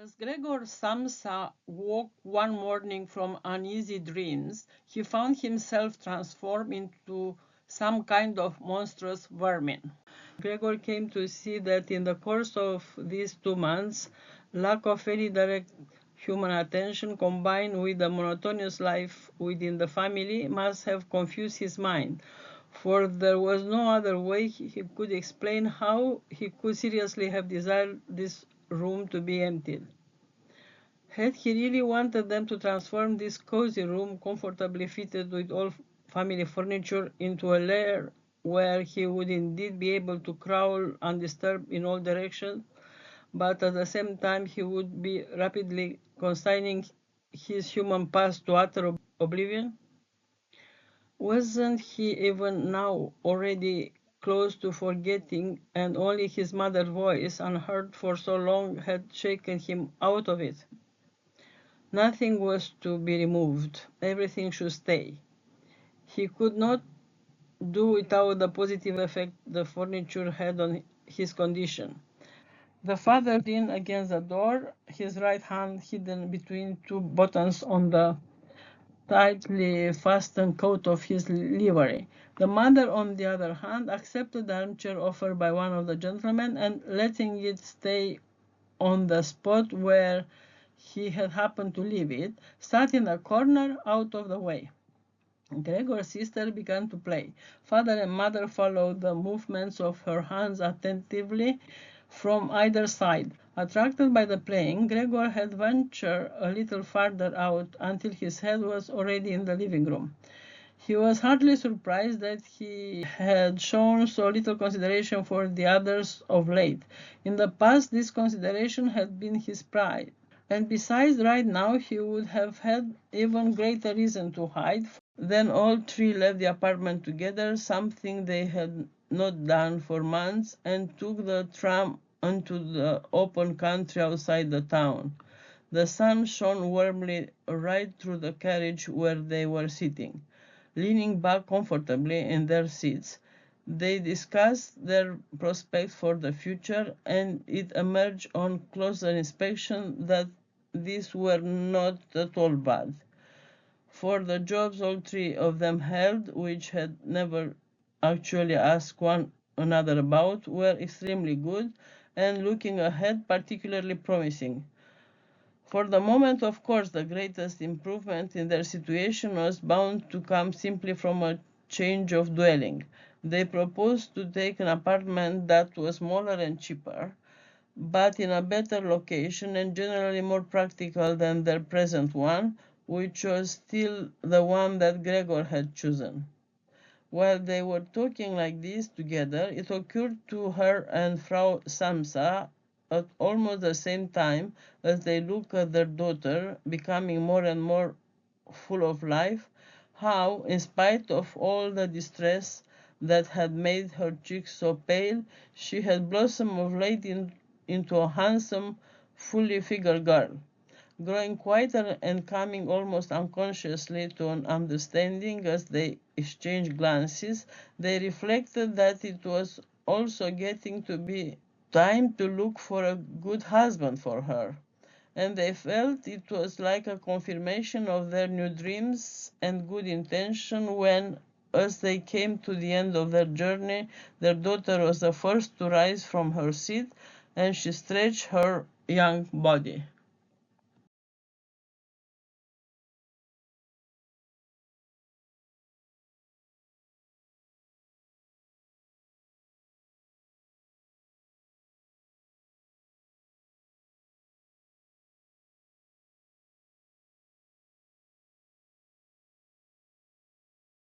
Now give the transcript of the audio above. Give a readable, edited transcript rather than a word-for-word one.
As Gregor Samsa woke one morning from uneasy dreams, he found himself transformed into some kind of monstrous vermin. Gregor came to see that in the course of these 2 months, lack of any direct human attention combined with the monotonous life within the family must have confused his mind, for there was no other way he could explain how he could seriously have desired this room to be emptied. Had he really wanted them to transform this cozy room, comfortably fitted with all family furniture, into a lair where he would indeed be able to crawl undisturbed in all directions, but at the same time he would be rapidly consigning his human past to utter oblivion? Wasn't he even now already close to forgetting, and only his mother's voice, unheard for so long, had shaken him out of it? Nothing was to be removed. Everything should stay. He could not do without the positive effect the furniture had on his condition. The father leaned against the door, his right hand hidden between two buttons on the tightly fastened coat of his livery. The mother, on the other hand, accepted the armchair offered by one of the gentlemen, and letting it stay on the spot where he had happened to leave it, sat in a corner out of the way. Gregor's sister began to play. Father and mother followed the movements of her hands attentively from either side. Attracted by the playing, Gregor had ventured a little farther out until his head was already in the living room. He was hardly surprised that he had shown so little consideration for the others of late. In the past, this consideration had been his pride. And besides, right now he would have had even greater reason to hide. Then all three left the apartment together, something they had not done for months, and took the tram into the open country outside the town. The sun shone warmly right through the carriage where they were sitting. Leaning back comfortably in their seats, they discussed their prospects for the future, and it emerged on closer inspection that these were not at all bad. For the jobs all three of them held, which had never actually asked one another about, were extremely good, and looking ahead particularly promising. For the moment, of course, the greatest improvement in their situation was bound to come simply from a change of dwelling. They proposed to take an apartment that was smaller and cheaper, but in a better location and generally more practical than their present one, which was still the one that Gregor had chosen. While they were talking like this together, it occurred to her and Frau Samsa at almost the same time as they looked at their daughter, becoming more and more full of life, how, in spite of all the distress that had made her cheeks so pale, she had blossomed of late into a handsome, fully figured girl. Growing quieter and coming almost unconsciously to an understanding as they exchanged glances, they reflected that it was also getting to be time to look for a good husband for her. And they felt it was like a confirmation of their new dreams and good intention when, as they came to the end of their journey, their daughter was the first to rise from her seat, and she stretched her young body.